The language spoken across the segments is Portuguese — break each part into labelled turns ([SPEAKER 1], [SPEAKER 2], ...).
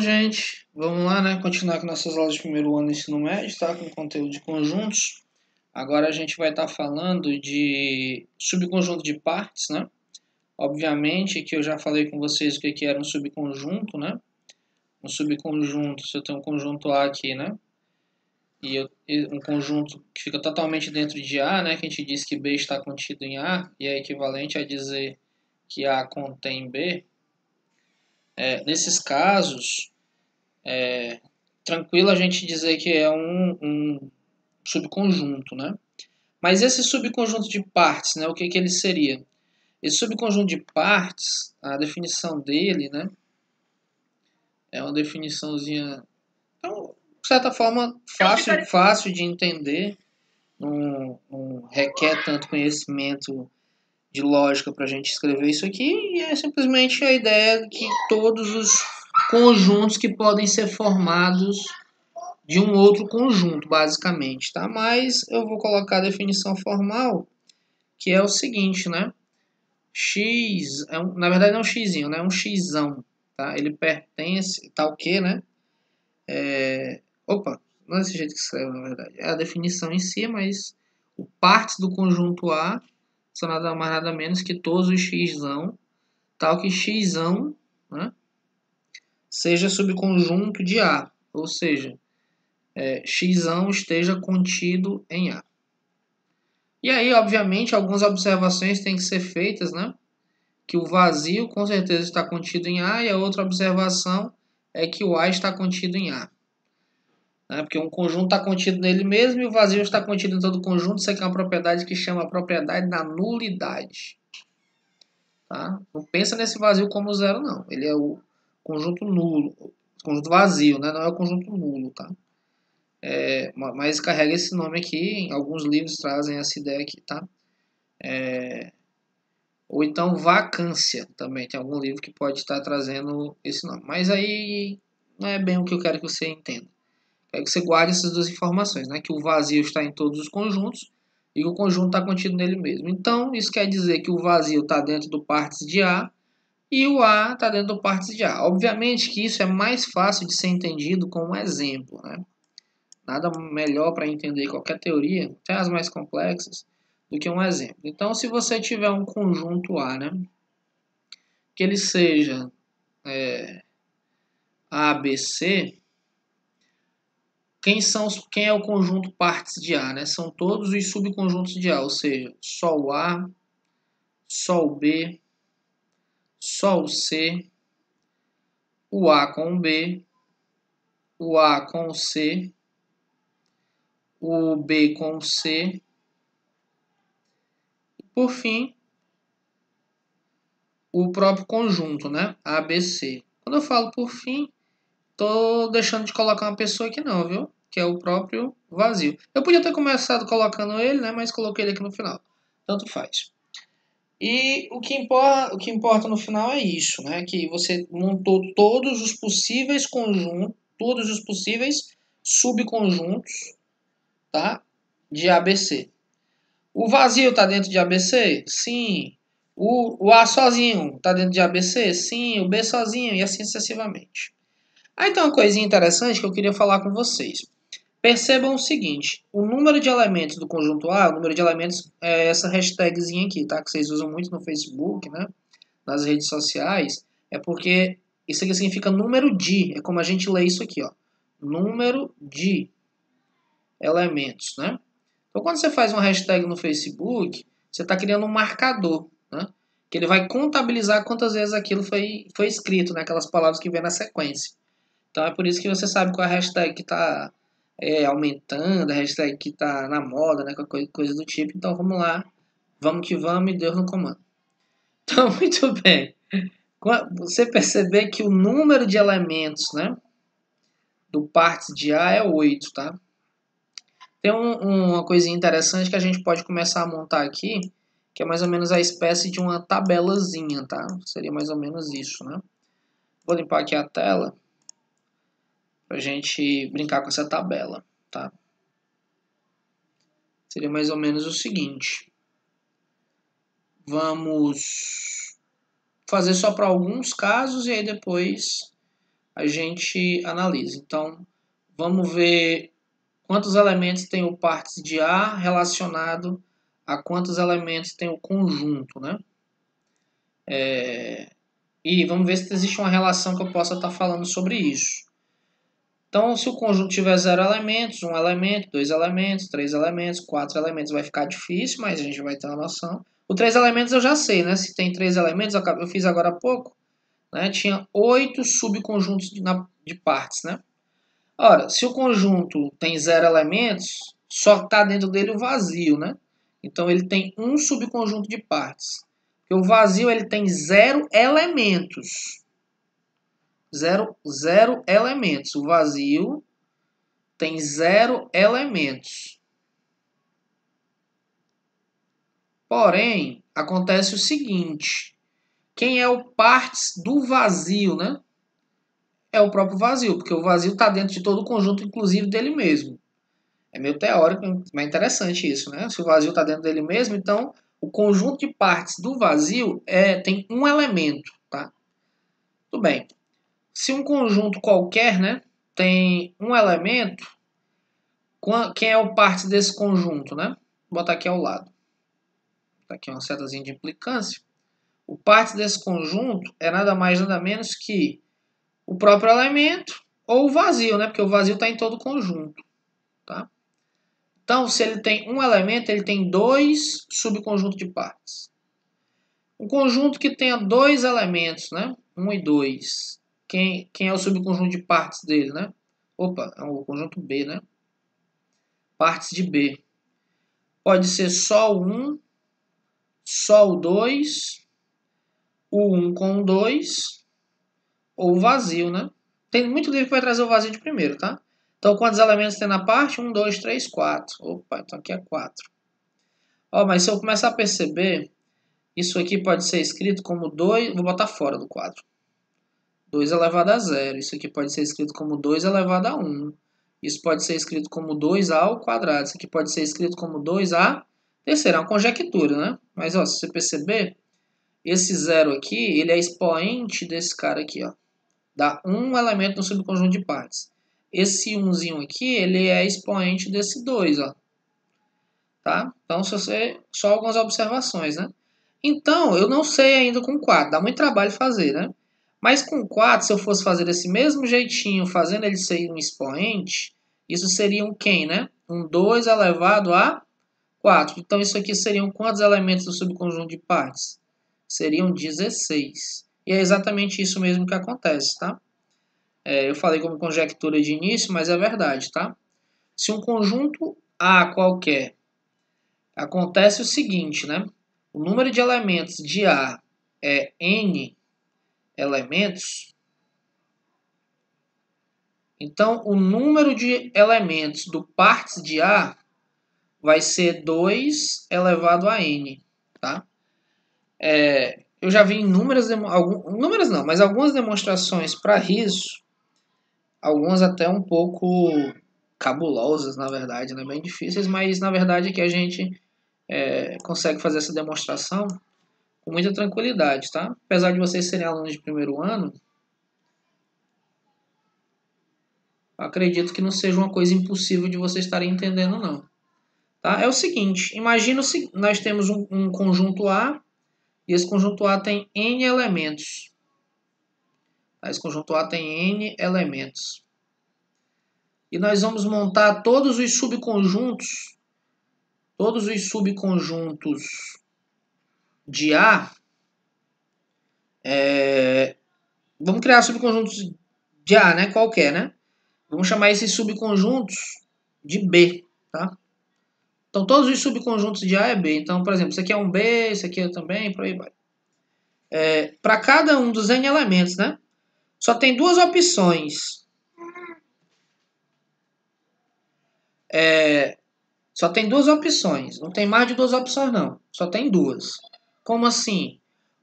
[SPEAKER 1] Então, gente, vamos lá, né? Continuar com nossas aulas de primeiro ano do ensino médio, tá? Com conteúdo de conjuntos. Agora a gente vai estar falando de subconjunto de partes, né? Obviamente que eu já falei com vocês o que era um subconjunto, né? Um subconjunto, se eu tenho um conjunto A aqui, né? E um conjunto que fica totalmente dentro de A, né? Que a gente diz que B está contido em A, e é equivalente a dizer que A contém B. Nesses casos, tranquilo a gente dizer que é um subconjunto, né? Mas esse subconjunto de partes, né? O que ele seria? Esse subconjunto de partes, a definição dele, né? É uma definiçãozinha, então, de certa forma, fácil de entender. Não requer tanto conhecimento de lógica para a gente escrever isso aqui. E é simplesmente a ideia que todos os conjuntos que podem ser formados de um outro conjunto, basicamente, tá? Mas eu vou colocar a definição formal, que é o seguinte, né? X, na verdade não é um xzinho, né? É um xão, tá? Ele pertence, tá o quê, né? Opa, não é desse jeito que escreve, na verdade. É a definição em si, mas o partes do conjunto A são nada mais nada menos que todos os xão, tal que xão, né? Seja subconjunto de A, ou seja, xão esteja contido em A. E aí, obviamente, algumas observações têm que ser feitas, né? Que o vazio com certeza está contido em A, e a outra observação é que o A está contido em A. Né? Porque um conjunto está contido nele mesmo e o vazio está contido em todo o conjunto. Isso aqui é uma propriedade que chama a propriedade da nulidade. Tá? Não pensa nesse vazio como zero, não. Ele é o conjunto nulo, conjunto vazio, né? Não é o conjunto nulo, tá? Mas carrega esse nome aqui, em alguns livros trazem essa ideia aqui, tá? Ou então vacância também, tem algum livro que pode estar trazendo esse nome. Mas aí não é bem o que eu quero que você entenda. Quero que você guarde essas duas informações, né? Que o vazio está em todos os conjuntos e que o conjunto está contido nele mesmo. Então, isso quer dizer que o vazio está dentro do partes de A e o A está dentro do partes de A. Obviamente que isso é mais fácil de ser entendido com um exemplo, né? Nada melhor para entender qualquer teoria, até as mais complexas, do que um exemplo. Então, se você tiver um conjunto A, né, que ele seja ABC, quem é o conjunto partes de A? Né? São todos os subconjuntos de A, ou seja, só o A, só o B, só o C, o A com o B, o A com o C, o B com o C, e por fim, o próprio conjunto, né? ABC. Quando eu falo por fim, tô deixando de colocar uma pessoa aqui não, viu? Que é o próprio vazio. Eu podia ter começado colocando ele, né? Mas coloquei ele aqui no final. Tanto faz. E o que importa no final é isso, né? Que você montou todos os possíveis conjuntos, todos os possíveis subconjuntos, tá? De ABC. O vazio está dentro de ABC? Sim. O A sozinho está dentro de ABC? Sim. O B sozinho e assim sucessivamente. Aí tem uma coisinha interessante que eu queria falar com vocês. Percebam o seguinte, o número de elementos do conjunto A, o número de elementos é essa hashtagzinha aqui, tá? Que vocês usam muito no Facebook, né? Nas redes sociais, é porque isso aqui significa número de, é como a gente lê isso aqui, ó. Número de elementos, né? Então, quando você faz uma hashtag no Facebook, você está criando um marcador, né? Que ele vai contabilizar quantas vezes aquilo foi escrito, né? Aquelas palavras que vem na sequência. Então, é por isso que você sabe qual é a hashtag que está aumentando, a hashtag que está na moda, né? Coisa do tipo. Então, vamos lá. Vamos que vamos e Deus no comando. Então, muito bem. Você perceber que o número de elementos, né? Do partes de A é 8, tá? Tem uma coisinha interessante que a gente pode começar a montar aqui, que é mais ou menos a espécie de uma tabelazinha, tá? Seria mais ou menos isso, né? Vou limpar aqui a tela pra gente brincar com essa tabela, tá? Seria mais ou menos o seguinte. Vamos fazer só para alguns casos e aí depois a gente analisa. Então, vamos ver quantos elementos tem o partes de A relacionado a quantos elementos tem o conjunto, né? E vamos ver se existe uma relação que eu possa estar falando sobre isso. Então, se o conjunto tiver 0 elementos, 1 elemento, 2 elementos, 3 elementos, 4 elementos, vai ficar difícil, mas a gente vai ter uma noção. O 3 elementos eu já sei, né? Se tem 3 elementos, eu fiz agora há pouco, né? Tinha 8 subconjuntos de partes, né? Ora, se o conjunto tem 0 elementos, só está dentro dele o vazio, né? Então, ele tem um subconjunto de partes. Porque o vazio ele tem 0 elementos. Zero elementos. O vazio tem 0 elementos. Porém, acontece o seguinte. Quem é o partes do vazio, né? É o próprio vazio, porque o vazio está dentro de todo o conjunto, inclusive dele mesmo. É meio teórico, mas é interessante isso, né? Se o vazio está dentro dele mesmo, então o conjunto de partes do vazio tem um elemento, tá? Tudo bem. Se um conjunto qualquer, né, tem um elemento, quem é o parte desse conjunto, né? Vou botar aqui ao lado. Tá aqui uma setazinha de implicância. O parte desse conjunto é nada mais nada menos que o próprio elemento ou o vazio, né? Porque o vazio está em todo o conjunto, tá? Então, se ele tem um elemento, ele tem 2 subconjuntos de partes. Um conjunto que tenha 2 elementos, né? 1 e 2. Quem é o subconjunto de partes dele, né? Opa, é o conjunto B, né? Partes de B. Pode ser só o 1, só o 2, o 1 com o 2, ou o vazio, né? Tem muito livro que vai trazer o vazio de primeiro, tá? Então, quantos elementos tem na parte? 1, 2, 3, 4. Opa, então aqui é 4. Ó, mas se eu começar a perceber, isso aqui pode ser escrito como 2... Vou botar fora do quadro. 2 elevado a 0. Isso aqui pode ser escrito como 2 elevado a 1. Isso pode ser escrito como 2a ao quadrado. Isso aqui pode ser escrito como 2a terceira. É uma conjectura, né? Mas, ó, se você perceber, esse 0 aqui, ele é expoente desse cara aqui, ó. Dá um elemento no subconjunto de partes. Esse 1zinho aqui, ele é expoente desse 2, ó. Tá? Então, só algumas observações, né? Então, eu não sei ainda com 4. Dá muito trabalho fazer, né? Mas com 4, se eu fosse fazer desse mesmo jeitinho, fazendo ele ser um expoente, isso seria um quem, né? Um 2 elevado a 4. Então, isso aqui seriam quantos elementos do subconjunto de partes? Seriam 16. E é exatamente isso mesmo que acontece, tá? Eu falei como conjectura de início, mas é verdade, tá? Se um conjunto A qualquer acontece o seguinte, né? O número de elementos de A é n elementos. Então, o número de elementos do partes de A vai ser 2 elevado a n, tá? Eu já vi inúmeras, mas algumas demonstrações para isso, algumas até um pouco cabulosas, na verdade, né? Bem difíceis, mas na verdade é que a gente consegue fazer essa demonstração com muita tranquilidade, tá? Apesar de vocês serem alunos de primeiro ano, acredito que não seja uma coisa impossível de vocês estarem entendendo, não. Tá? É o seguinte, imagina nós temos um conjunto A, e esse conjunto A tem N elementos. Esse conjunto A tem N elementos. E nós vamos montar todos os subconjuntos de A. Vamos criar subconjuntos de A, né? Qualquer, né? Vamos chamar esses subconjuntos de B, tá? Então, todos os subconjuntos de A é B. Então, por exemplo, isso aqui é um B, isso aqui é também, por aí vai. Para cada um dos N elementos, né? Só tem duas opções. Só tem duas opções. Não tem mais de duas opções, não. Só tem duas. Como assim?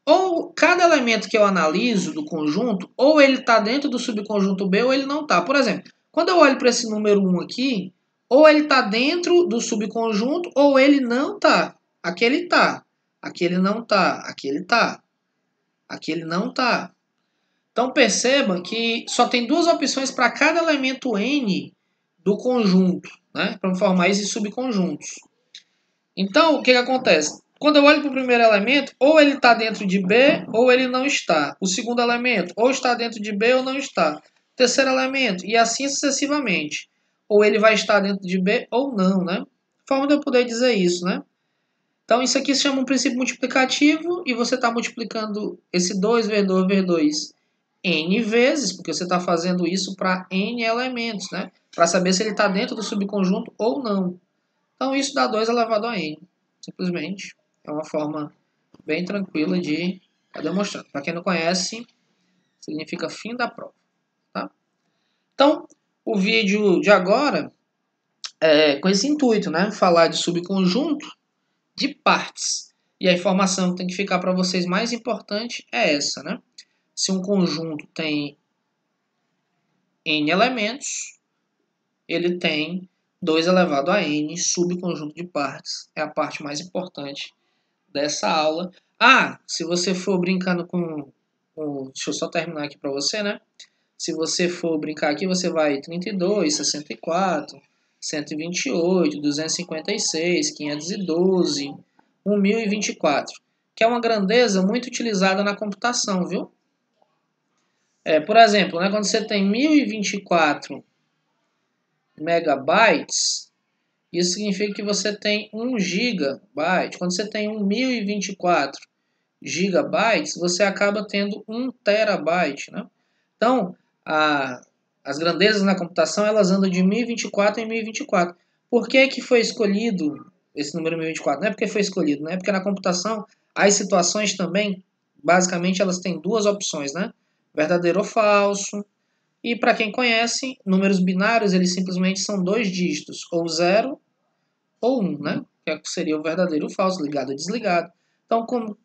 [SPEAKER 1] Ou cada elemento que eu analiso do conjunto, ou ele está dentro do subconjunto B, ou ele não está. Por exemplo, quando eu olho para esse número 1 aqui, ou ele está dentro do subconjunto, ou ele não está. Aqui ele está. Aqui ele não está. Aqui ele está. Aqui ele não está. Então perceba que só tem duas opções para cada elemento N do conjunto, né? Para formar esses subconjuntos. Então, o que acontece? Quando eu olho para o primeiro elemento, ou ele está dentro de B, ou ele não está. O segundo elemento, ou está dentro de B, ou não está. O terceiro elemento, e assim sucessivamente. Ou ele vai estar dentro de B, ou não, né? Forma de eu poder dizer isso, né? Então, isso aqui se chama um princípio multiplicativo, e você está multiplicando esse 2 vezes 2 vezes 2 N vezes, porque você está fazendo isso para N elementos, né? Para saber se ele está dentro do subconjunto ou não. Então, isso dá 2 elevado a N. Simplesmente. É uma forma bem tranquila de demonstrar. Para quem não conhece, significa fim da prova. Tá? Então, o vídeo de agora é com esse intuito, né? Falar de subconjunto de partes. E a informação que tem que ficar para vocês mais importante é essa, né? Se um conjunto tem N elementos, ele tem 2 elevado a N subconjunto de partes. É a parte mais importante dessa aula. Ah, se você for brincando com... deixa eu só terminar aqui para você, né? Se você for brincar aqui, você vai 32, 64, 128, 256, 512, 1024, que é uma grandeza muito utilizada na computação, viu? Por exemplo, né, quando você tem 1024 megabytes, isso significa que você tem 1 gigabyte. Quando você tem 1024 gigabytes, você acaba tendo 1 terabyte, né? Então, as grandezas na computação, elas andam de 1024 em 1024. Por que que foi escolhido esse número 1024? Não é porque foi escolhido, né? Porque na computação, as situações também, basicamente, elas têm duas opções, né? Verdadeiro ou falso. E para quem conhece, números binários, eles simplesmente são 2 dígitos, ou 0 ou 1, né? Que seria o verdadeiro ou falso, ligado ou desligado. Então, como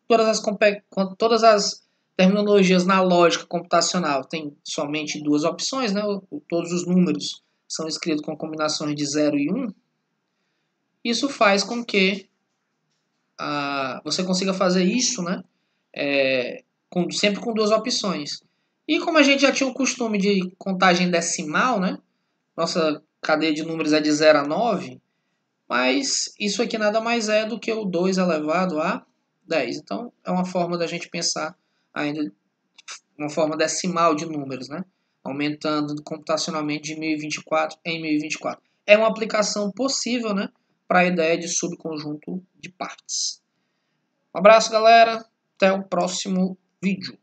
[SPEAKER 1] todas as terminologias na lógica computacional tem somente duas opções, né? Todos os números são escritos com combinações de 0 e 1. Isso faz com que você consiga fazer isso, né? Sempre com duas opções. E como a gente já tinha o costume de contagem decimal, né? Nossa cadeia de números é de 0 a 9, mas isso aqui nada mais é do que o 2 elevado a 10. Então, é uma forma da gente pensar ainda, uma forma decimal de números, né? Aumentando computacionalmente de 1024 em 1024. É uma aplicação possível, né? Para a ideia de subconjunto de partes. Um abraço, galera. Até o próximo vídeo.